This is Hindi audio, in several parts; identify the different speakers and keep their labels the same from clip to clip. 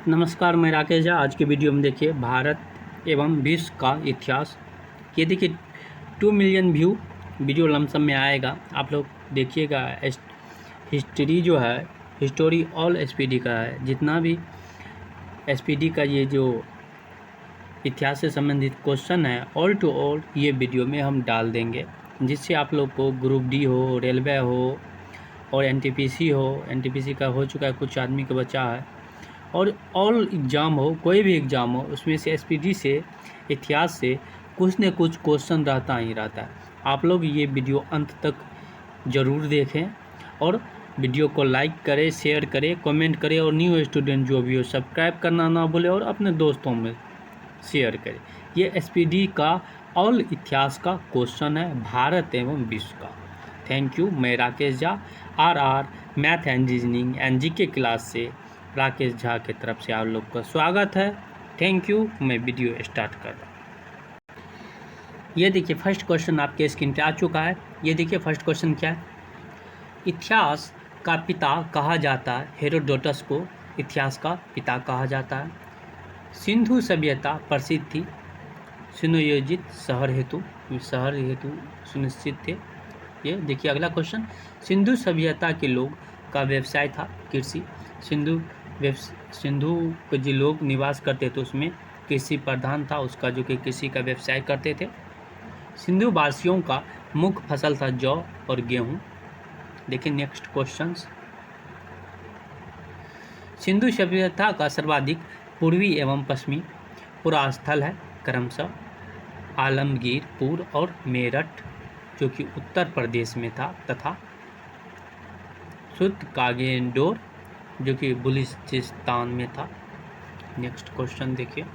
Speaker 1: नमस्कार, मैं राकेश झा। आज के वीडियो में देखिए भारत एवं विश्व का इतिहास। ये देखिए 2 मिलियन व्यू वीडियो लमसम में आएगा। आप लोग देखिएगा। हिस्ट्री जो है, हिस्टोरी ऑल एसपीडी का है। जितना भी एसपीडी का ये जो इतिहास से संबंधित क्वेश्चन है, ऑल टू ऑल ये वीडियो में हम डाल देंगे, जिससे आप लोग को ग्रुप डी हो, रेलवे हो और एनटीपीसी हो। एनटीपीसी का हो चुका है, कुछ आदमी का बचा है, और ऑल एग्ज़ाम हो, कोई भी एग्ज़ाम हो, उसमें से एसपीडी से, इतिहास से कुछ न कुछ क्वेश्चन रहता ही रहता है। आप लोग ये वीडियो अंत तक ज़रूर देखें और वीडियो को लाइक करें, शेयर करें, कमेंट करें, और न्यू स्टूडेंट जो भी हो सब्सक्राइब करना ना भूलें और अपने दोस्तों में शेयर करें। ये एसपीडी का ऑल इतिहास का क्वेश्चन है, भारत एवं विश्व का। Thank you. मैं राकेश झा, आर math and reasoning and GK class से राकेश झा की तरफ से आप लोग का स्वागत है। Thank you. मैं वीडियो स्टार्ट कर रहा हूँ। ये देखिए फर्स्ट क्वेश्चन आपके स्क्रीन पे आ चुका है। ये देखिए फर्स्ट क्वेश्चन क्या है। इतिहास का पिता कहा जाता है, हेरोडोटस को इतिहास का पिता कहा जाता है। सिंधु सभ्यता प्रसिद्ध थी, सुनियोजित शहर हेतु सुनिश्चित थे। ये देखिए अगला क्वेश्चन। सिंधु सभ्यता के लोग का व्यवसाय था कृषि। सिंधु के जो लोग निवास करते थे उसमें कृषि प्रधान था उसका, जो कि कृषि का व्यवसाय करते थे। सिंधु वासियों का मुख्य फसल था जौ और गेहूं। देखिए नेक्स्ट क्वेश्चन। सिंधु सभ्यता का सर्वाधिक पूर्वी एवं पश्चिमी पुरास्थल है क्रमशः आलमगीरपुर और मेरठ, जो कि उत्तर प्रदेश में था, तथा सुत कागेंडोर, जो कि बलूचिस्तान में था। नेक्स्ट क्वेश्चन देखिए।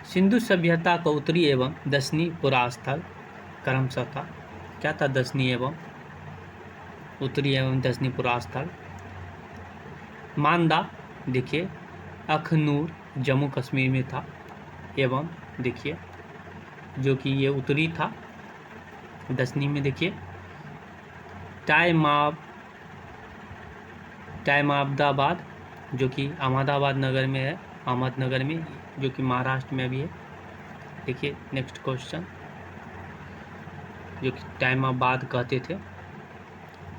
Speaker 1: सिंधु सभ्यता का उत्तरी एवं दक्षिणी पुरास्थल क्रमशः था। क्या था दक्षिणी एवं उत्तरी एवं दक्षिणी पुरास्थल? मांदा देखिए अखनूर जम्मू कश्मीर में था, एवं देखिए जो कि ये उत्तरी था। दक्षिणी में देखिए टाइमाब्दाबाद, जो कि अहमदाबाद नगर में है, अहमदनगर में, जो कि महाराष्ट्र में भी है। देखिए नेक्स्ट क्वेश्चन, जो कि टाइमाबाद कहते थे।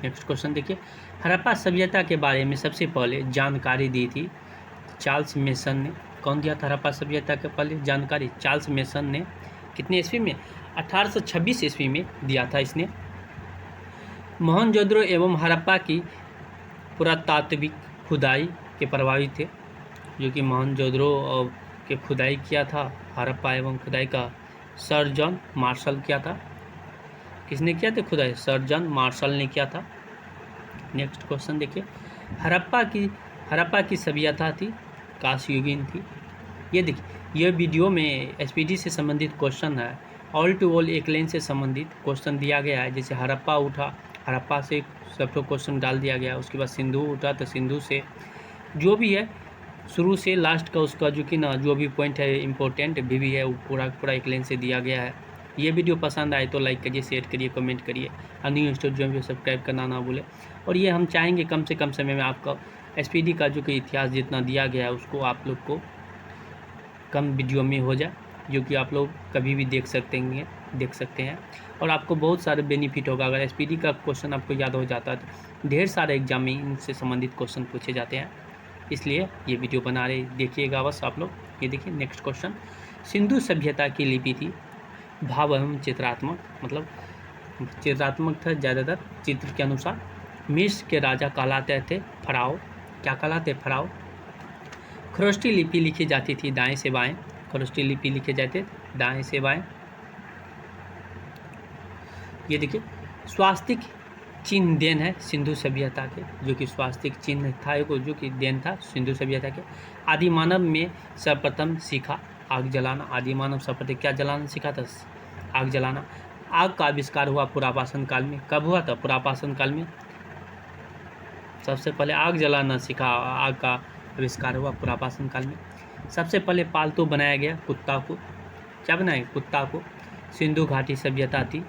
Speaker 1: नेक्स्ट क्वेश्चन देखिए। हड़प्पा सभ्यता के बारे में सबसे पहले जानकारी दी थी चार्ल्स मेसन ने। कौन दिया था हड़प्पा सभ्यता के पहले जानकारी? चार्ल्स मेसन ने। कितने ईस्वी में? 1826 ईस्वी में दिया था इसने। मोहनजोदड़ो एवं हड़प्पा की पुरातात्विक खुदाई के प्रभावी थे, जो कि मोहनजोदड़ो के खुदाई किया था। हड़प्पा एवं खुदाई का सर जॉन मार्शल किया था। किसने किया था खुदाई? सर जॉन मार्शल ने किया था। नेक्स्ट क्वेश्चन देखिए। हड़प्पा की सभ्यता थी कांस्ययुगीन थी। ये देखिए ये वीडियो में एसपीडी से संबंधित क्वेश्चन है। ऑल टू ऑल एक लाइन से संबंधित क्वेश्चन दिया गया है। जैसे हड़प्पा उठा, हड़प्पा से सब तो क्वेश्चन डाल दिया गया। उसके बाद सिंधु उठा तो सिंधु से जो भी है शुरू से लास्ट का उसका जो कि ना जो भी पॉइंट है इम्पोर्टेंट भी है, वो पूरा एक लाइन से दिया गया है। ये वीडियो पसंद आए तो लाइक करिए, शेयर करिए, कमेंट करिए, और न्यू स्टूडेंट जो सब्सक्राइब करना ना भूले। और ये हम चाहेंगे कम से कम समय में आपका एसपीडी का जो कि इतिहास जितना दिया गया है उसको आप लोग को कम वीडियो में हो जाए, जो कि आप लोग कभी भी देख सकते हैं, और आपको बहुत सारे बेनिफिट होगा। अगर एसपीडी का क्वेश्चन आपको याद हो जाता है तो ढेर सारे एग्जाम में इनसे संबंधित क्वेश्चन पूछे जाते हैं, इसलिए ये वीडियो बना रहे देखिएगा बस आप लोग। ये देखिए नेक्स्ट क्वेश्चन। सिंधु सभ्यता की लिपि थी भाव एवं चित्रात्मक, मतलब चित्रात्मक था ज़्यादातर चित्र के अनुसार। मिस्र के राजा कहलाते थे फराओ। क्या कहलाते? फराओ। खरोष्टी लिपि लिखी जाती थी दाएं से बाएं। खरोष्टी लिपि लिखे जाते दाएं से बाएं। ये देखिए स्वास्तिक चिन्ह देन है सिंधु सभ्यता के, जो कि स्वास्तिक चिन्ह था जो कि देन था सिंधु सभ्यता के। आदि मानव में सर्वप्रथम सीखा आग जलाना। आदि मानव सर्वप्रथम क्या जलाना सीखा था? आग जलाना। आग का आविष्कार हुआ पुरापाषाण काल में। कब हुआ था? पुरापाषाण काल में सबसे पहले आग जलाना सीखा। आग का आविष्कार हुआ पुरापाषाण काल में। सबसे पहले पालतू बनाया गया कुत्ता को। क्या बनाया? कुत्ता को। सिंधु घाटी सभ्यता थी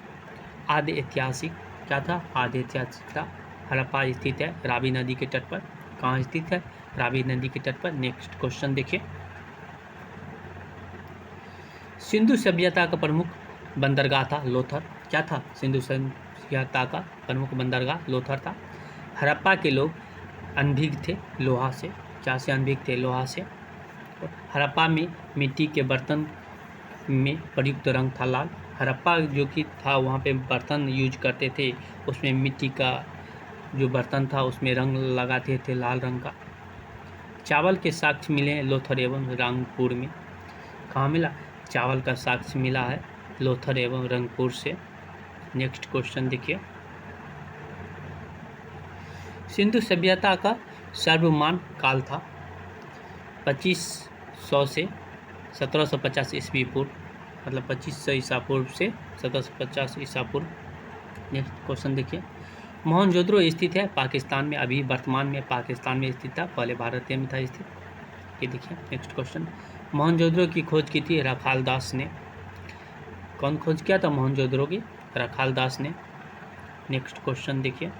Speaker 1: आदि ऐतिहासिक। क्या था? आदि ऐतिहासिक था। हड़प्पा स्थित है रावी नदी के तट पर। कहाँ स्थित है? रावी नदी के तट पर। नेक्स्ट क्वेश्चन देखिए, सिंधु सभ्यता का प्रमुख बंदरगाह था लोथर। क्या था? सिंधु सभ्यता का प्रमुख बंदरगाह लोथर था। हड़प्पा के लोग अनभिज्ञ थे लोहा से। क्या से अनभिज्ञ थे? लोहा से। हड़प्पा में मिट्टी के बर्तन में प्रयुक्त रंग था लाल। हड़प्पा जो कि था वहाँ पे बर्तन यूज करते थे, उसमें मिट्टी का जो बर्तन था उसमें रंग लगाते थे लाल रंग का। चावल के साक्ष्य मिले हैं लोथर एवं रंगपुर में। कहाँ मिला? चावल का साक्ष्य मिला है लोथर एवं रंगपुर से। नेक्स्ट क्वेश्चन देखिए, सिंधु सभ्यता का सर्वमान्य काल था 2500 से 1750 ईस्वी पूर्व, मतलब 2500 ईसा पूर्व से 1750 ईसा पूर्व। नेक्स्ट क्वेश्चन देखिए, मोहनजोदड़ो स्थित है पाकिस्तान में। अभी वर्तमान में पाकिस्तान में स्थित था, पहले भारत में था स्थित। ये देखिए नेक्स्ट क्वेश्चन, मोहनजोदड़ो की खोज की थी रखाल दास ने। कौन खोज किया था मोहनजोदड़ो की? रखाल दास ने। नेक्स्ट क्वेश्चन देखिए,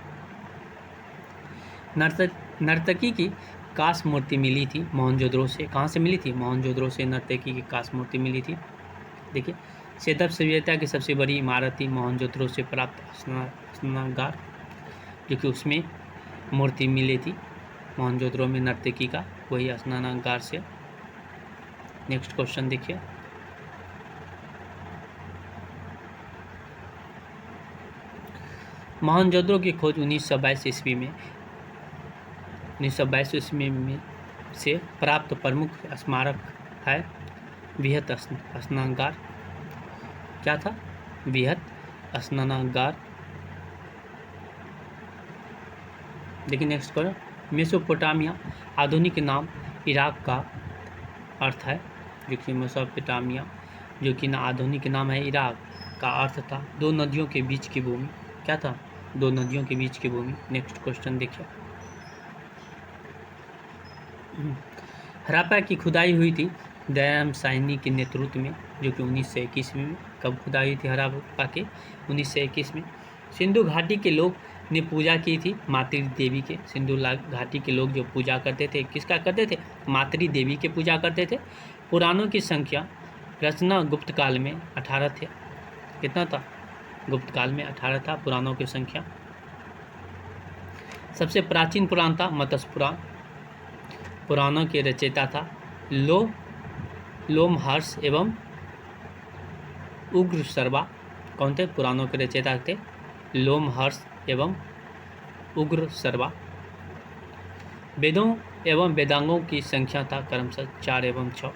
Speaker 1: नर्तकी की कांस्य मूर्ति मिली थी मोहनजोदड़ो से। कहाँ से मिली थी? मोहनजोदड़ो से नर्तकी की कांस्य मूर्ति मिली थी। देखिए, सेतप सभ्यता की सबसे बड़ी इमारत थी मोहनजोदड़ो से प्राप्त स्नानागार, जो कि उसमें मूर्ति मिली थी मोहनजोदड़ो में नर्तकी का, वही स्नानागार से। नेक्स्ट क्वेश्चन देखिए, मोहनजोदड़ो की खोज 1922 ईस्वी में 1922 ईस्वी में से प्राप्त प्रमुख स्मारक है बृहत स्नानागार। क्या था? बृहत स्नानागार। देखिए नेक्स्ट करो, मेसोपोटामिया आधुनिक नाम इराक का अर्थ है, जो कि मेसोपोटामिया जो कि ना आधुनिक नाम है इराक का अर्थ था दो नदियों के बीच की भूमि। क्या था? दो नदियों के बीच की भूमि। नेक्स्ट क्वेश्चन देखिए, हड़प्पा की खुदाई हुई थी दयाराम साहनी के नेतृत्व में, जो कि 1921 में। कब खुदाई हुई थी हड़प्पा के? 1921 में। सिंधु घाटी के लोग ने पूजा की थी मातृ देवी के। सिंधु घाटी के लोग जो पूजा करते थे, किसका करते थे? मातृ देवी के पूजा करते थे। पुराणों की संख्या रचना गुप्त काल में 18 थे। कितना था? गुप्त काल में 18 था पुराणों की संख्या। सबसे प्राचीन पुराण था मत्स्य पुराण। पुराणों के रचयिता था लोमहर्ष एवं उग्रसर्वा। कौन थे? पुराणों के रचयिता थे लोमहर्ष एवं उग्रसर्वा। वेदों एवं वेदांगों की संख्या था क्रमशः 4 एवं 6।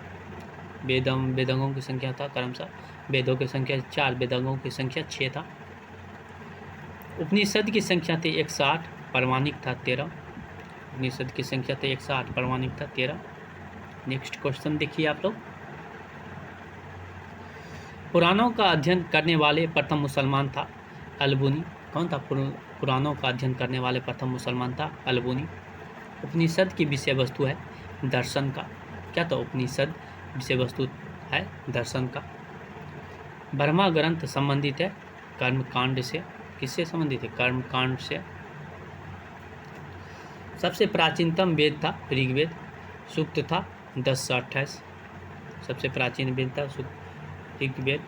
Speaker 1: वेदांगों की संख्या था क्रमशः, वेदों की संख्या 4, वेदांगों की संख्या 6 था। उपनिषद की संख्या थी 108, प्रमाणिक था 13। उपनिषद की संख्या थी 108, प्रमाणिक था 13। नेक्स्ट क्वेश्चन देखिए आप लोग, पुराणों का अध्ययन करने वाले प्रथम मुसलमान था अलबुनी। कौन था? पुराणों का अध्ययन करने वाले प्रथम मुसलमान था अलबुनी। उपनिषद की विषय वस्तु है दर्शन का। क्या था? उपनिषद विषय वस्तु है दर्शन का। ब्रह्मा ग्रंथ संबंधित है कर्मकांड से। किससे संबंधित है? कर्मकांड से। सबसे प्राचीनतम वेद था ऋग्वेद, सूक्त था 10 से 28। सबसे प्राचीन वेद था ऋग्वेद,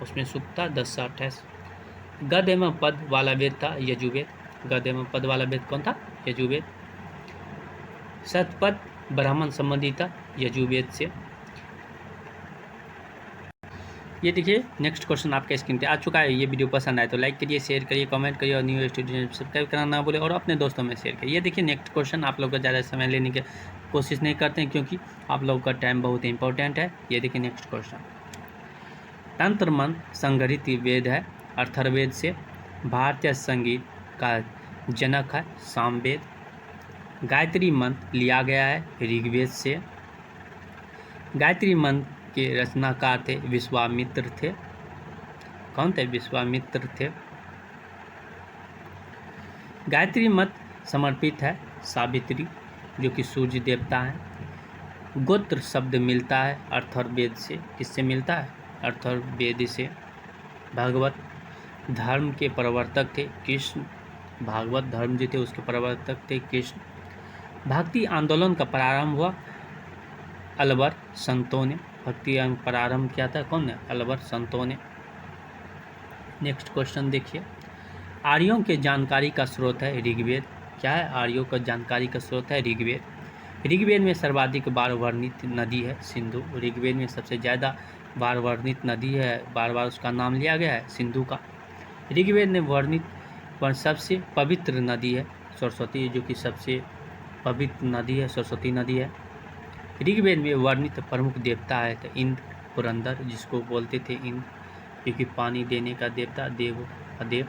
Speaker 1: उसमें सूक्त था 10 से 28। गद एवं पद वाला वेद था यजुर्वेद। गद एवं पद वाला वेद कौन था? यजुर्वेद। शतपथ ब्राह्मण संबंधित था यजुर्वेद से। ये देखिए नेक्स्ट क्वेश्चन आपके स्क्रीन पे आ चुका है। ये वीडियो पसंद आए तो लाइक करिए, शेयर करिए, कमेंट करिए और न्यू स्टूडेंट सब्सक्राइब करना ना भूले और अपने दोस्तों में शेयर करिए। ये देखिए नेक्स्ट क्वेश्चन आप लोग का ज़्यादा समय लेने की कोशिश नहीं करते हैं, क्योंकि आप लोगों का टाइम बहुत इंपॉर्टेंट है। ये देखिए नेक्स्ट क्वेश्चन, तंत्र मंत्र संग्रहित वेद है अथर्ववेद से। भारतीय संगीत का जनक है सामवेद। गायत्री मंत्र लिया गया है ऋग्वेद से। गायत्री मंत्र के रचनाकार थे विश्वामित्र थे। कौन थे? विश्वामित्र थे। गायत्री मंत्र समर्पित है सावित्री, जो कि सूर्य देवता हैं। गोत्र शब्द मिलता है अथर्ववेद से। किससे मिलता है? अथर्ववेद से। भगवत धर्म के प्रवर्तक थे कृष्ण भागवत धर्म जो थे उसके प्रवर्तक थे कृष्ण। भक्ति आंदोलन का प्रारंभ हुआ अलवर संतों ने। भक्ति प्रारंभ किया था कौन ने? अलवर संतों ने। नेक्स्ट क्वेश्चन देखिए, आर्यों के जानकारी का स्रोत है ऋग्वेद। क्या है? आर्यों का जानकारी का स्रोत है ऋग्वेद। ऋग्वेद में सर्वाधिक बार वर्णित नदी है सिंधु। ऋग्वेद में सबसे ज़्यादा बार वर्णित नदी है, बार बार उसका नाम लिया गया है, सिंधु का। ऋग्वेद में वर्णित सबसे पवित्र नदी है सरस्वती, जो कि सबसे पवित्र नदी है, सरस्वती नदी है। ऋग्वेद में वर्णित प्रमुख देवता है तो इंद्र, पुरंदर जिसको बोलते थे इंद्र, क्योंकि पानी देने का देवता, देव अदेव।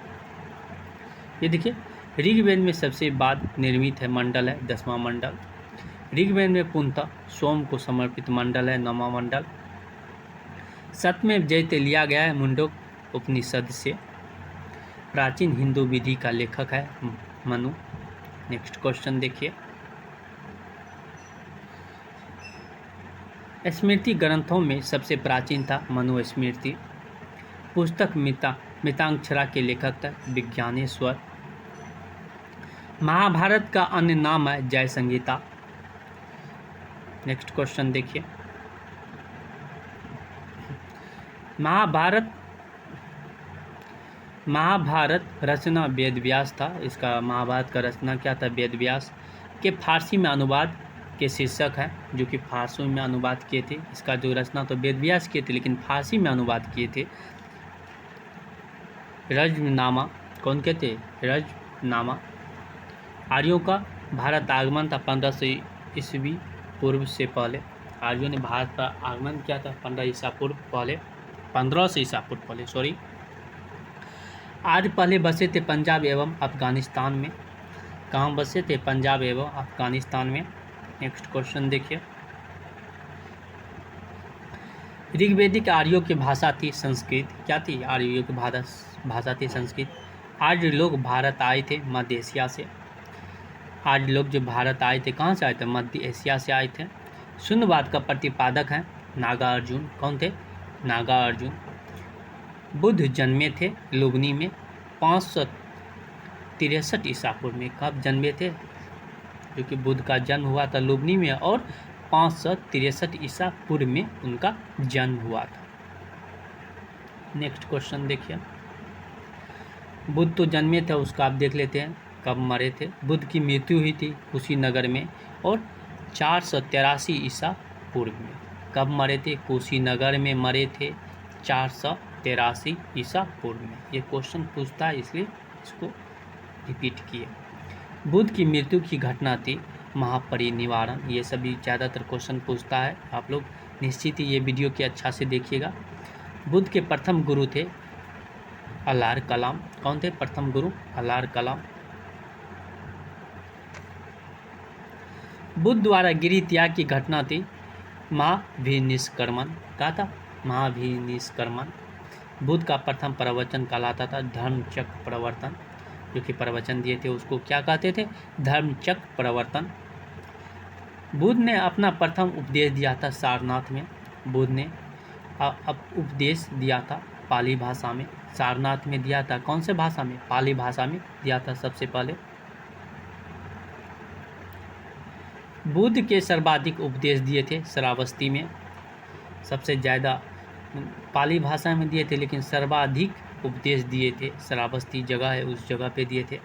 Speaker 1: ये देखिए, ऋग्वेद में सबसे बाद निर्मित है मंडल है 10वां मंडल। ऋग्वेद में पूर्णतः सोम को समर्पित मंडल है 9वां मंडल। 7वें जैते लिया गया है मुंडक उपनिषद से। प्राचीन हिंदू विधि का लेखक है मनु। नेक्स्ट क्वेश्चन देखिए, स्मृति ग्रंथों में सबसे प्राचीन था मनुस्मृति। पुस्तक मिताक्षरा के लेखक था विज्ञानेश्वर। महाभारत का अन्य नाम है जय संहिता। नेक्स्ट क्वेश्चन देखिए, महाभारत रचना वेदव्यास था। इसका महाभारत का रचना क्या था? वेदव्यास के फारसी में अनुवाद के शीर्षक हैं, जो कि फारसी में अनुवाद किए थे। इसका जो रचना तो वेदव्यास किए थे, लेकिन फारसी में अनुवाद किए थे रजनामा। कौन कहते? रजनामा। आर्यों का भारत आगमन था 1500 ईस्वी पूर्व से पहले। आर्यों ने भारत पर आगमन किया था 1500 ईसा पूर्व पहले, सॉरी। आर्य पहले बसे थे पंजाब एवं अफगानिस्तान में। कहाँ बसे थे? पंजाब एवं अफगानिस्तान में। नेक्स्ट क्वेश्चन देखिए, ऋग्वेदिक आर्यों की भाषा थी संस्कृत। क्या थी? आर्यों की भाषा थी संस्कृत। आर्य लोग भारत आए थे मध्य एशिया से। आर्य लोग जो भारत आए थे, कहाँ से आए थे? मध्य एशिया से आए थे। शून्यवाद का प्रतिपादक हैं नागार्जुन। कौन थे? नागार्जुन। बुद्ध जन्मे थे लुबनी में 563 ईसा पूर्व में। कब जन्मे थे? क्योंकि बुद्ध का जन्म हुआ था लुबनी में और 563 ईसा पूर्व में उनका जन्म हुआ था। नेक्स्ट क्वेश्चन देखिए, बुद्ध तो जन्मे थे, उसका आप देख लेते हैं कब मरे थे। बुद्ध की मृत्यु हुई थी कुशीनगर में और 483 ईसा पूर्व में। कब मरे थे? कुशीनगर में मरे थे 483 ईसा पूर्व में। ये क्वेश्चन पूछता है, इसलिए इसको रिपीट किए। बुद्ध की मृत्यु की घटना थी महापरिनिर्वाण। ये सभी ज़्यादातर क्वेश्चन पूछता है, आप लोग निश्चित ही ये वीडियो के अच्छा से देखिएगा। बुद्ध के प्रथम गुरु थे अलार कलाम। कौन थे प्रथम गुरु? अलार कलाम। बुद्ध द्वारा गिरि त्याग की घटना थी महाभिनिष्क्रमण। कहा था? महाभिनिष्क्रमण। बुद्ध का प्रथम प्रवचन कहलाता था धर्मचक्र प्रवर्तन। जो कि प्रवचन दिए थे उसको क्या कहते थे? धर्मचक्र प्रवर्तन। बुद्ध ने अपना प्रथम उपदेश दिया था सारनाथ में। बुद्ध ने उपदेश दिया था पाली भाषा में। सारनाथ में दिया था कौन से भाषा में? पाली भाषा में दिया था सबसे पहले। बुद्ध के सर्वाधिक उपदेश दिए थे श्रावस्ती में। सबसे ज़्यादा पाली भाषा में दिए थे, लेकिन सर्वाधिक उपदेश दिए थे श्रावस्ती जगह है, उस जगह पे दिए थे।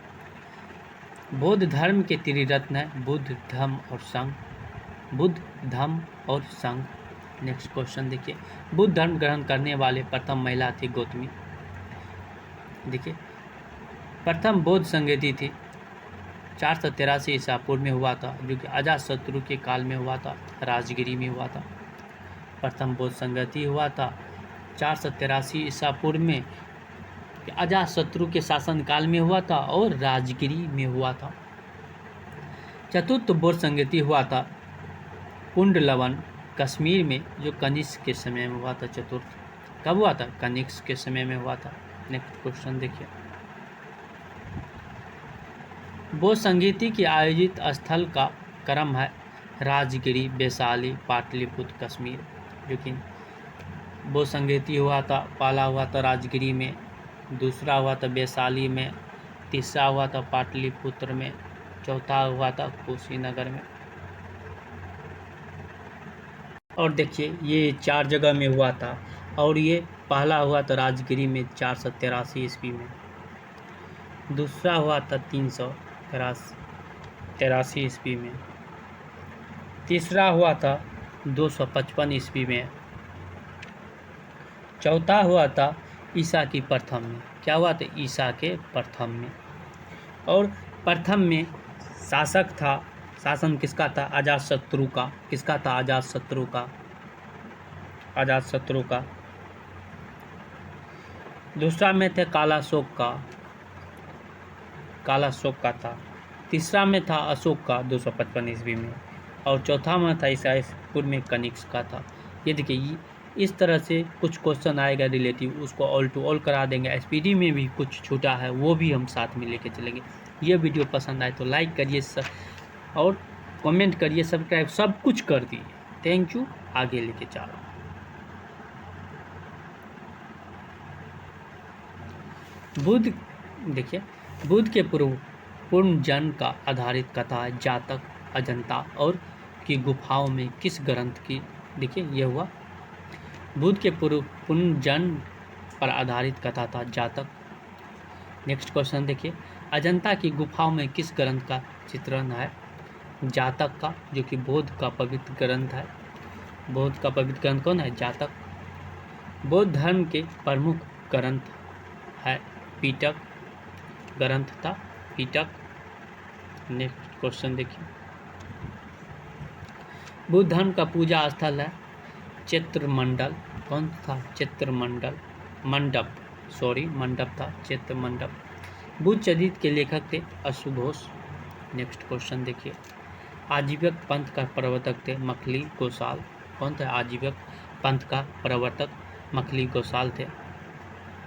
Speaker 1: बौद्ध धर्म के त्रिरत्न है बुद्ध, धम्म और संघ। बुद्ध, धम्म और संघ। नेक्स्ट क्वेश्चन देखिए, बुद्ध धर्म ग्रहण करने वाले प्रथम महिला थी गौतमी। देखिए, प्रथम बौद्ध संगति थी 483 ईसा पूर्व में हुआ था, जो कि अजातशत्रु के काल में हुआ था, राजगिरी में हुआ था। प्रथम बौद्ध संगति हुआ था 483 ईसा पूर्व में, अजातशत्रु के शासन काल में हुआ था और राजगिरी में हुआ था। चतुर्थ बौद्ध संगति हुआ था कुंडलवन कश्मीर में, जो कनिष्क के समय में हुआ था। चतुर्थ कब हुआ था? कनिष्क के समय में हुआ था। नेक्स्ट क्वेश्चन देखिए, बौद्ध संगीति की आयोजित स्थल का क्रम है राजगिरी, वैशाली, पाटलिपुत्र, कश्मीर। जो कि बौद्ध संगीति हुआ था, पहला हुआ था राजगिरी में, दूसरा हुआ था वैशाली में, तीसरा हुआ था पाटलिपुत्र में, चौथा हुआ था कुशीनगर में। और देखिए ये 4 जगह में हुआ था, और ये पहला हुआ था राजगिरी में 483 ईस्वी में, दूसरा हुआ था 383 ईस्वी में, तीसरा हुआ था 255 ईस्वी में, चौथा हुआ था ईसा की प्रथम में। क्या हुआ था? ईसा के प्रथम में। और प्रथम में शासक था, शासन किसका था? अजातशत्रु का। किसका था? अजातशत्रु का। अजातशत्रु का। दूसरा में थे कालाशोक का, कालाशोक का था। तीसरा में था अशोक का 255 ईस्वी में, और चौथा में था ईसापुर में कनिष्क का था। ये देखिए इस तरह से कुछ क्वेश्चन आएगा रिलेटिव, उसको ऑल टू ऑल करा देंगे। एसपीडी में भी कुछ छूटा है वो भी हम साथ में लेके चलेंगे। ये वीडियो पसंद आए तो लाइक करिए और कमेंट करिए, सब्सक्राइब सब कुछ कर दिए। Thank you. आगे लेके चलो। बुद्ध, देखिए बुद्ध के पूर्ण जन्म का आधारित कथा है जातक, अजंता और की गुफाओं में किस ग्रंथ की। देखिए ये हुआ बुद्ध के पूर्ण जन्म पर आधारित कथा था जातक। नेक्स्ट क्वेश्चन देखिए, अजंता की गुफाओं में किस ग्रंथ का चित्रण है? जातक का, जो कि बौद्ध का पवित्र ग्रंथ है। बौद्ध का पवित्र ग्रंथ कौन है? जातक। बौद्ध धर्म के प्रमुख ग्रंथ है पिटक ग्रंथ था, पिटक। नेक्स्ट क्वेश्चन देखिए, बुद्ध धर्म का पूजा स्थल है चित्रमंडल। कौन था? चित्रमंडल। मंडप, सॉरी मंडप था, चित्रमंडप। बुद्ध चरित के लेखक थे अशुघोष। नेक्स्ट क्वेश्चन देखिए, आजीवक पंथ का प्रवर्तक थे मखली गोसाल। कौन थे? आजीवक पंथ का प्रवर्तक मखली गोसाल थे।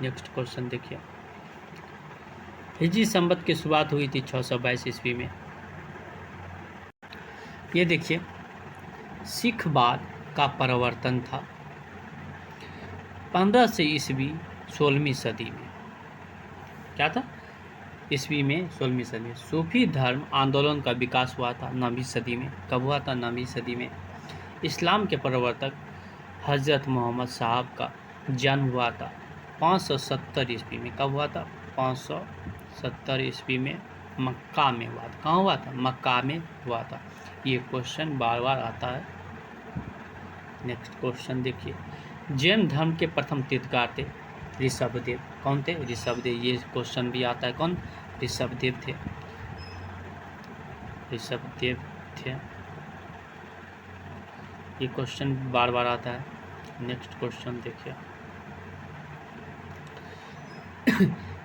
Speaker 1: नेक्स्ट क्वेश्चन देखिए, हिजरी संवत की शुरुआत हुई थी 622 ईस्वी में। ये देखिए सिखवाद का प्रवर्तन था 15 से ईस्वी 16वीं सदी में। क्या था? ईस्वी में 16वीं सदी में। सूफी धर्म आंदोलन का विकास हुआ था 9वीं सदी में। कब हुआ था? 9वीं सदी में। इस्लाम के प्रवर्तक हजरत मोहम्मद साहब का जन्म हुआ था 570 ईस्वी में। कब हुआ था? 570 ईस्वी में मक्का में हुआ था। कहाँ हुआ था? मक्का में हुआ था। ये क्वेश्चन बार बार आता है। नेक्स्ट क्वेश्चन देखिए, जैन धर्म के प्रथम तीर्थकार थे ऋषभदेव। कौन थे? ऋषभदेव। ये क्वेश्चन भी आता है, कौन? ऋषभदेव थे, ऋषभदेव थे। ये क्वेश्चन बार बार आता है। नेक्स्ट क्वेश्चन देखिए,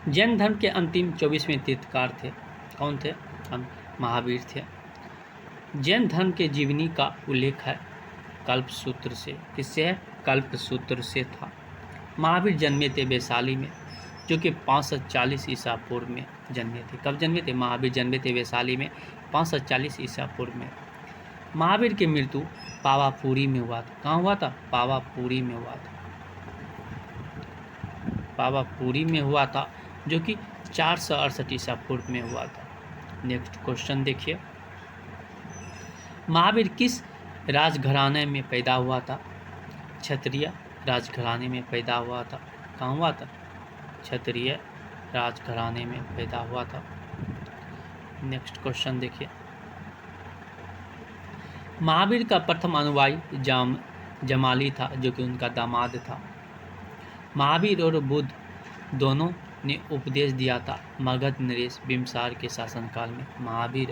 Speaker 1: जैन धर्म के अंतिम 24वें तीर्थकार थे। कौन थे? महावीर थे। जैन धर्म के जीवनी का उल्लेख है कल्पसूत्र से। किससे है? कल्पसूत्र से था। महावीर जन्मे थे वैशाली में, जो कि 540 ईसा पूर्व में जन्मे थे। कब जन्मे थे? महावीर जन्मे थे वैशाली में 540 ईसा पूर्व में। महावीर की मृत्यु पावापुरी में हुआ था। कहाँ हुआ था? पावापुरी में हुआ था। पावापुरी में हुआ था, जो कि 468 ईसा पूर्व में हुआ था। नेक्स्ट क्वेश्चन देखिए, महावीर किस राजघराने में पैदा हुआ था? क्षत्रिय राजघराने में पैदा हुआ था। कहाँ हुआ था? क्षत्रिय राजघराने में पैदा हुआ था। नेक्स्ट क्वेश्चन देखिए, महावीर का प्रथम अनुयायी जमाली था, जो कि उनका दामाद था। महावीर और बुद्ध दोनों ने उपदेश दिया था मगध नरेश बिम्बसार के शासनकाल में। महावीर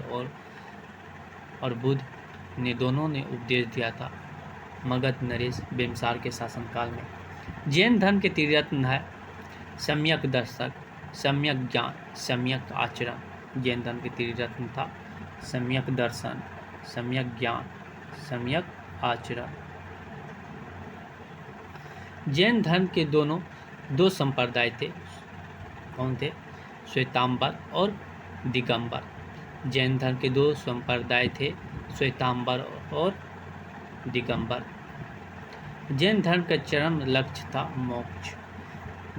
Speaker 1: और बुद्ध ने दोनों ने उपदेश दिया था मगध नरेश बिम्बसार के शासनकाल में। जैन धर्म के त्रिरत्न है सम्यक दर्शक, सम्यक ज्ञान, सम्यक आचरण। जैन धर्म के त्रिरत्न था सम्यक दर्शन, सम्यक ज्ञान, सम्यक आचरण। जैन धर्म के दो संप्रदाय थे। कौन थे? श्वेतांबर और दिगंबर। जैन धर्म के 2 संप्रदाय थे, श्वेतांबर और दिगंबर। जैन धर्म का चरम लक्ष्य था मोक्ष।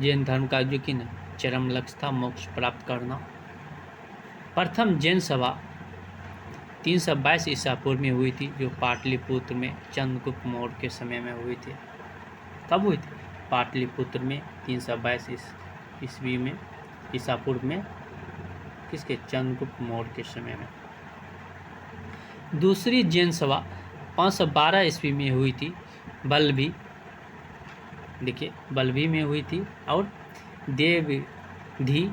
Speaker 1: जैन धर्म का जो कि चरम लक्ष्य था मोक्ष प्राप्त करना। प्रथम जैन सभा 322 ईसा पूर्व में हुई थी, जो पाटलिपुत्र में चंद्रगुप्त मौर्य के समय में हुई थी। कब हुई थी? पाटलिपुत्र में 322 ईस्वी में, ईसा पूर्व में, किसके? चंद्रगुप्त मौर्य के समय में। दूसरी जैन सभा 512 ईस्वी में हुई थी, बल्लभी, देखिए बल्लभी में हुई थी, और देवधी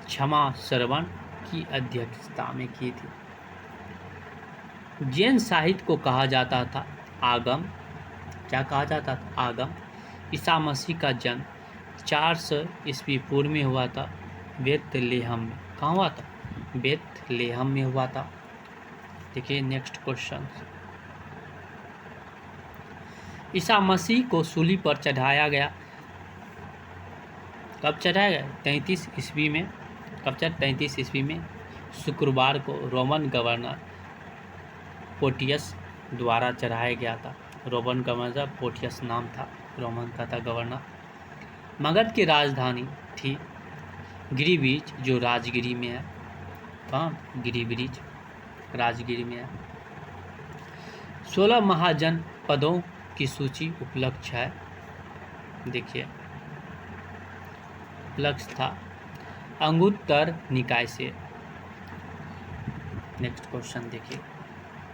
Speaker 1: क्षमा श्रवण की अध्यक्षता में की थी। जैन साहित्य को कहा जाता था आगम। क्या कहा जाता था? आगम। ईसा मसीह का जन्म 400 ईस्वी पूर्व में हुआ था, बेथलेहम में। कहाँ हुआ था? बेथलेहम में हुआ था। देखिए नेक्स्ट क्वेश्चन। ईसा मसीह को सूली पर चढ़ाया गया। कब चढ़ाया गया? 33 ईस्वी में। कब 33 ईस्वी में शुक्रवार को रोमन गवर्नर पोटियस द्वारा चढ़ाया गया था। रोमन गवर्नर पोटियस नाम था, रोमन का था गवर्नर। मगध की राजधानी थी गिरिब्रिज, जो राजगिरी में है। कहाँ? गिरिब्रिज, राजगिरी में है। 16 महाजनपदों की सूची उपलब्ध है। देखिए उपलब्ध था अंगुत्तर निकाय से। नेक्स्ट क्वेश्चन देखिए।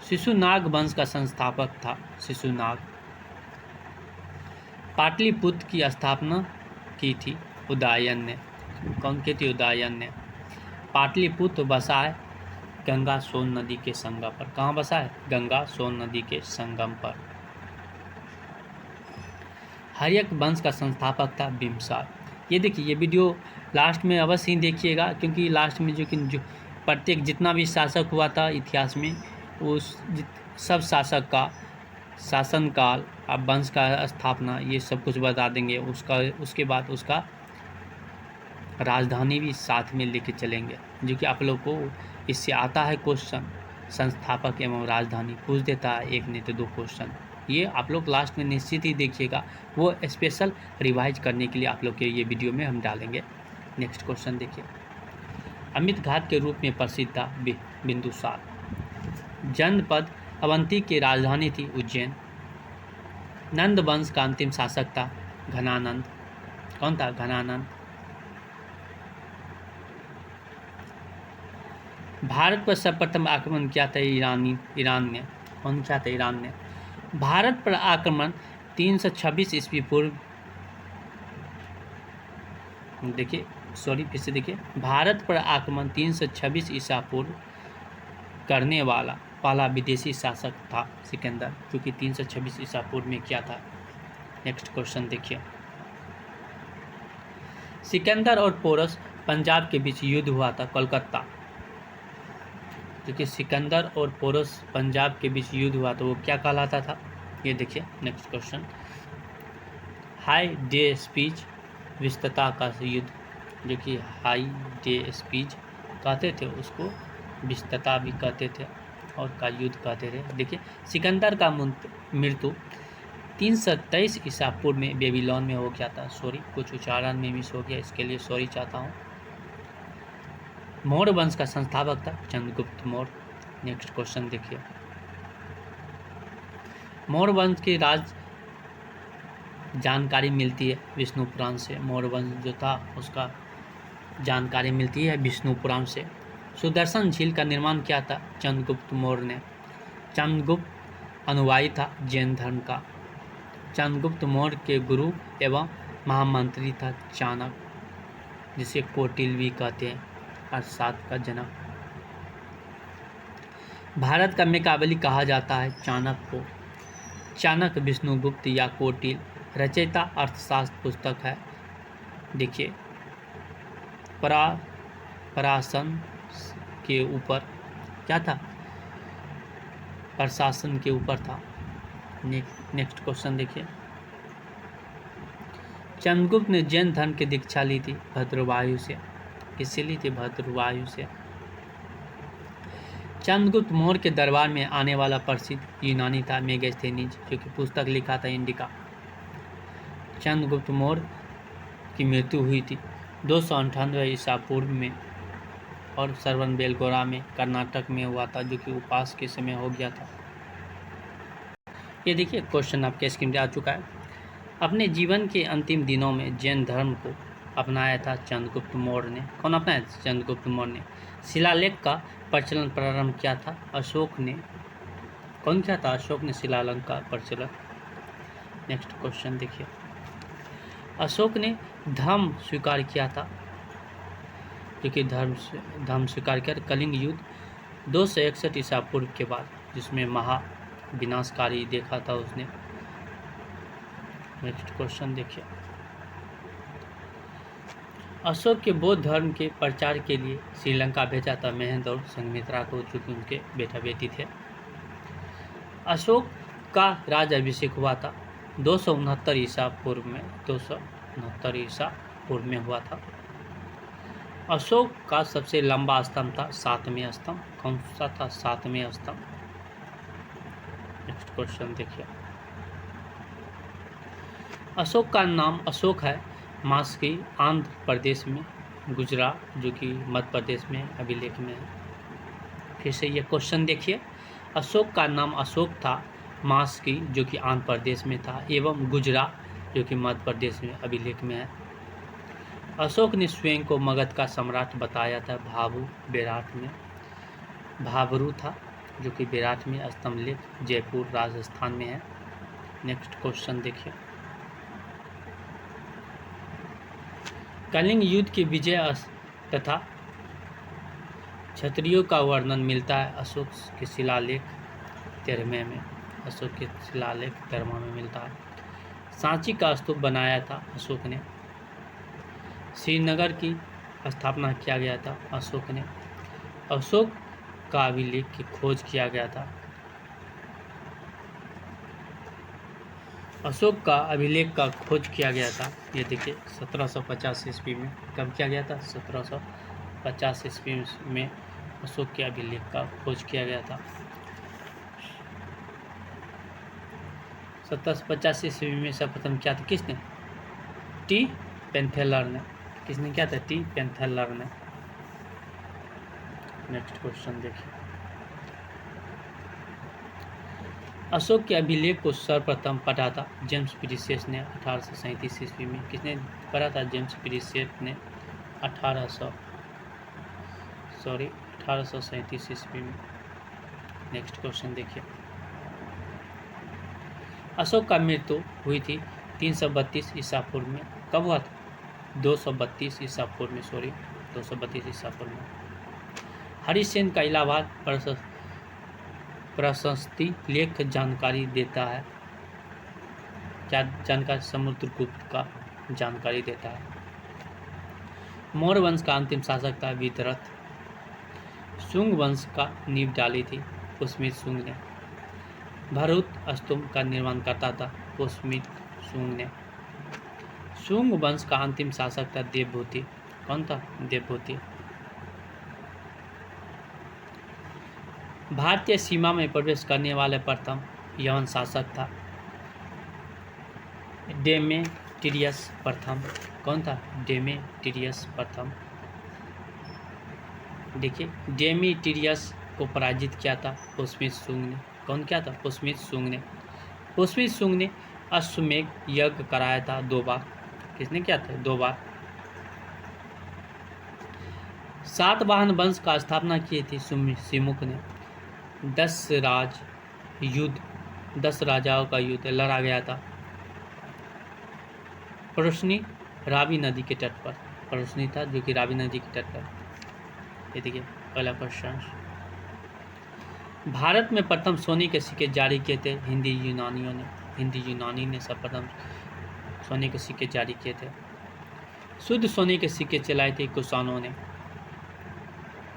Speaker 1: शिशुनाग वंश का संस्थापक था शिशुनाग। पाटलिपुत्र की स्थापना की थी उदयन ने। कौन की थी? उदयन ने। पाटलिपुत्र बसा है गंगा सोन नदी के संगम पर। कहाँ बसा है? गंगा सोन नदी के संगम पर। हर्यक वंश का संस्थापक था बिम्बसार। ये देखिए, ये वीडियो लास्ट में अवश्य ही देखिएगा, क्योंकि लास्ट में जो प्रत्येक जितना भी शासक हुआ था इतिहास में, उस सब शासक का शासनकाल, अब वंश का स्थापना, ये सब कुछ बता देंगे। उसके बाद उसका राजधानी भी साथ में लेके चलेंगे, जो कि आप लोग को इससे आता है क्वेश्चन। संस्थापक एवं राजधानी पूछ देता है, एक नहीं तो 2 क्वेश्चन। ये आप लोग लास्ट में निश्चित ही देखिएगा, वो स्पेशल रिवाइज करने के लिए आप लोग के ये वीडियो में हम डालेंगे। नेक्स्ट क्वेश्चन देखिए। अमित घाट के रूप में प्रसिद्ध था बिंदुसार। जनपद अवंती की राजधानी थी उज्जैन। नंद वंश का अंतिम शासक था घनानंद। कौन था? घनानंद। भारत पर सर्वप्रथम आक्रमण किया था ईरान ने। कौन किया था? ईरान ने। भारत पर आक्रमण 326 ईस्वी पूर्व, देखिए सॉरी फिर से देखिए, भारत पर आक्रमण 326 ईसा पूर्व करने वाला पहला विदेशी शासक था सिकंदर, जो कि 326 ईसा पूर्व में किया था। नेक्स्ट क्वेश्चन देखिए। सिकंदर और पोरस पंजाब के बीच युद्ध हुआ था कोलकाता। देखिए सिकंदर और पोरस पंजाब के बीच युद्ध हुआ था, वो क्या कहलाता था? ये देखिए नेक्स्ट क्वेश्चन। हाई डे स्पीच, विस्तता का युद्ध, जो कि हाई डे स्पीच कहते थे, उसको विस्तता भी कहते थे और का युद्ध कहते थे। देखिए सिकंदर का मृत्यु 323 ईसा पूर्व में बेबीलोन में हो गया था। सॉरी, कुछ उच्चारण में मिस हो गया, इसके लिए सॉरी चाहता हूँ। मौर्य वंश का संस्थापक था चंद्रगुप्त मौर्य। नेक्स्ट क्वेश्चन देखिए। मौर्य वंश की जानकारी मिलती है विष्णु पुराण से। मौर्य वंश जो था उसका जानकारी मिलती है विष्णु पुराण से। सुदर्शन झील का निर्माण किया था चंद्रगुप्त मौर्य ने। चंद्रगुप्त अनुयायी था जैन धर्म का। चंद्रगुप्त मौर्य के गुरु एवं महामंत्री था चाणक्य, जिसे कौटिल्य भी कहते हैं, अर्थशास्त्र का जनक। भारत का मेकाबली कहा जाता है चाणक्य को। चाणक्य विष्णुगुप्त या कौटिल्य रचयिता अर्थशास्त्र पुस्तक है। देखिए प्रशासन के ऊपर क्या था? प्रशासन के ऊपर था। नेक्स्ट क्वेश्चन देखिए। चंद्रगुप्त ने जैन धर्म की दीक्षा ली थी भद्रवायु से। किससे ली थी? भद्रवायु से। चंद्रगुप्त मौर्य के दरबार में आने वाला प्रसिद्ध यूनानी था मेगास्थेनीज, जो कि पुस्तक लिखा था इंडिका। चंद्रगुप्त मौर्य की मृत्यु हुई थी 298 ईसा पूर्व में। और सरवनबेलगोला में कर्नाटक में हुआ था, जो कि उपास के समय हो गया था। ये देखिए क्वेश्चन आपके स्क्रीन पे आ चुका है। अपने जीवन के अंतिम दिनों में जैन धर्म को अपनाया था चंद्रगुप्त मौर्य ने। कौन अपनाया? चंद्रगुप्त मौर्य ने। शिलालेख का प्रचलन प्रारंभ किया था अशोक ने। कौन किया था? अशोक ने शिलालेख का प्रचलन। नेक्स्ट क्वेश्चन देखिए। अशोक ने धर्म स्वीकार किया था, जो कि धर्म स्वीकार किया था कलिंग युद्ध 261 ईसा पूर्व के बाद, जिसमें महा विनाशकारी देखा था उसने। नेक्स्ट क्वेश्चन देखिए। अशोक के बौद्ध धर्म के प्रचार के लिए श्रीलंका भेजा था महेंद्र और संघमित्रा को, जो कि उनके बेटा बेटी थे। अशोक का राज्याभिषेक हुआ था 269 ईसा पूर्व में, 269 ईसा पूर्व में हुआ था। अशोक का सबसे लंबा स्तंभ था 7वें स्तंभ। कौन सा था? 7वें स्तंभ। नेक्स्ट क्वेश्चन देखिए। अशोक का नाम अशोक है मास्की आंध्र प्रदेश में, गुजरात जो कि मध्य प्रदेश में अभिलेख में है। फिर से ये क्वेश्चन देखिए। अशोक का नाम अशोक था मास्की जो कि आंध्र प्रदेश में था, एवं गुजरात जो कि मध्य प्रदेश में अभिलेख में है। अशोक ने स्वयं को मगध का सम्राट बताया था भाभू बेराट में। भाबरू था, जो कि बेराट में स्तंभलेख जयपुर राजस्थान में है। नेक्स्ट क्वेश्चन देखिए। कलिंग युद्ध के विजय तथा क्षत्रियों का वर्णन मिलता है अशोक के शिलालेख 13वें में। अशोक के शिलालेख 13वां में मिलता है। सांची का स्तूप बनाया था अशोक ने। श्रीनगर की स्थापना किया गया था अशोक ने। अशोक का अभिलेख की खोज किया गया था। अशोक का अभिलेख का खोज किया गया था, ये देखिए 1750 ईस्वी में। कब किया गया था? 1750 ईस्वी में अशोक के अभिलेख का खोज किया गया था। 1750 ईस्वी में सर्वप्रथम किया था किसने? टी पेंथेलर ने। किसने किया था? टी पेंथेलर ने। नेक्स्ट क्वेश्चन देखिए। अशोक के अभिलेख को सर्वप्रथम पढ़ा था जेम्स प्रीसेस ने 1837 ईस्वी में। किसने पढ़ा था? जेम्स प्रीसेस ने 1837 ईस्वी में। नेक्स्ट क्वेश्चन देखिए। अशोक का मृत्यु हुई थी 332 ईसा पूर्व में। कब हुआ था? 232 ईसा पूर्व में, 232 ईसा पूर्व में। हरिसेन का इलाहाबाद प्रशस्ति लेख जानकारी देता है। क्या जानकारी? समुद्रगुप्त का जानकारी देता है। मौर्य वंश का अंतिम शासक था विदरथ। शुंग वंश का नींव डाली थी पुष्यमित्र शुंग ने। भरूत स्तूप का निर्माण करता था पुष्यमित्र शुंग ने। शुंग वंश का अंतिम शासक था देवभूति। कौन था? देवभूति। भारतीय सीमा में प्रवेश करने वाले प्रथम यवन शासक था डेमेट्रियस प्रथम। कौन था? डेमेट्रियस प्रथम। देखिए डेमेट्रियस को पराजित किया था पुष्यमित्र शुंग ने। कौन किया था? पुष्यमित्र शुंग ने। पुष्यमित्र शुंग ने अश्वमेध यज्ञ कराया था 2 बार। किसने किया था? 2 बार। सातवाहन वंश का स्थापना की थी सिमुक ने। 10 राजाओं का युद्ध लड़ा गया था परुष्णी रावी नदी के तट पर। परुष्णी था जो कि रावी नदी के तट पर। ये देखिए पहला क्वेश्चन। भारत में प्रथम सोने के सिक्के जारी किए थे हिंदी यूनानी ने सर्वप्रथम सोने के सिक्के जारी किए थे। शुद्ध सोने के सिक्के चलाए थे कुषाणों ने।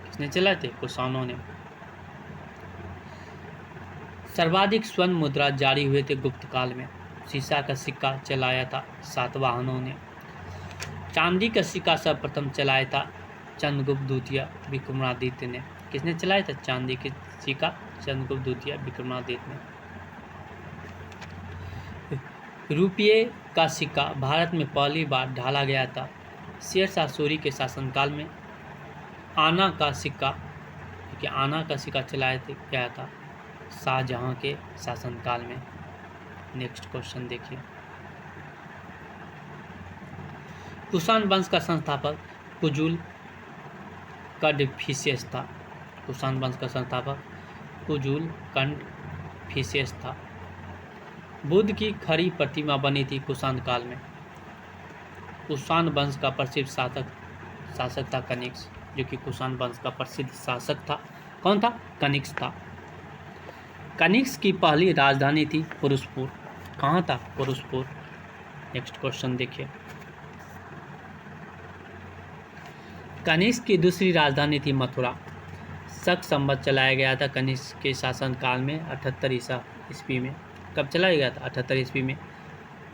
Speaker 1: किसने चलाए थे? कुषाणों ने। सर्वाधिक स्वर्ण मुद्रा जारी हुए थे गुप्त काल में। सीसा का सिक्का चलाया था सातवाहनों ने। चांदी का सिक्का सर्वप्रथम चलाया था चंद्रगुप्त द्वितीय विक्रमादित्य ने। किसने चलाया था? चांदी के सिक्का चंद्रगुप्त द्वितीय विक्रमादित्य ने। रुपये का सिक्का भारत में पहली बार ढाला गया था शेरशाह सूरी के शासनकाल में। आना का सिक्का, क्योंकि आना का सिक्का चलाए थे क्या था, शाहजहां के शासनकाल में। नेक्स्ट क्वेश्चन देखिए, कुषाण वंश का संस्थापक कुजुल कडफिसेस था। कुषाण वंश का संस्थापक कुजुल कडफिसेस था। बुद्ध की खड़ी प्रतिमा बनी थी कुषाण काल में। कुषाण वंश का प्रसिद्ध शासक था कनिष्क, जो कि कुषाण वंश का प्रसिद्ध शासक था। कौन था? कनिष्क था। कनिष्क की पहली राजधानी थी पुरुषपुर। कहाँ था? पुरुषपुर। नेक्स्ट क्वेश्चन देखिए, कनिष्क की दूसरी राजधानी थी मथुरा। शक संवत चलाया गया था कनिष्क के शासनकाल में 78 ईस्वी में। कब चलाया गया था? 78 ईस्वी में।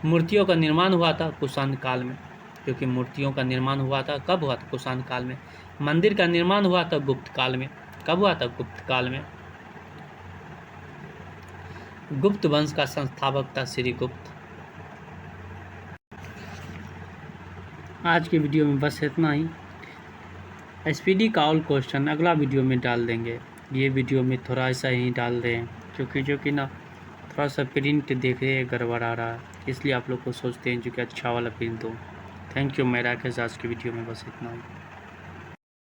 Speaker 1: मूर्तियों का निर्माण हुआ था कुषाण काल में, क्योंकि मूर्तियों का निर्माण हुआ था, कब हुआ था? कुषाण काल में। मंदिर का निर्माण हुआ था गुप्त काल में। कब हुआ था? गुप्त काल में। गुप्त वंश का संस्थापक था श्रीगुप्त। आज के वीडियो में बस इतना ही। एसपीडी का ऑल क्वेश्चन अगला वीडियो में डाल देंगे। ये वीडियो में थोड़ा सा ही डाल रहे हैं, क्योंकि ना थोड़ा सा प्रिंट देख रहे गड़बड़ आ रहा है, इसलिए आप लोग को सोचते हैं जो कि अच्छा वाला प्रिंट दो। Thank you. मैं राकेश, आज की वीडियो में बस इतना ही।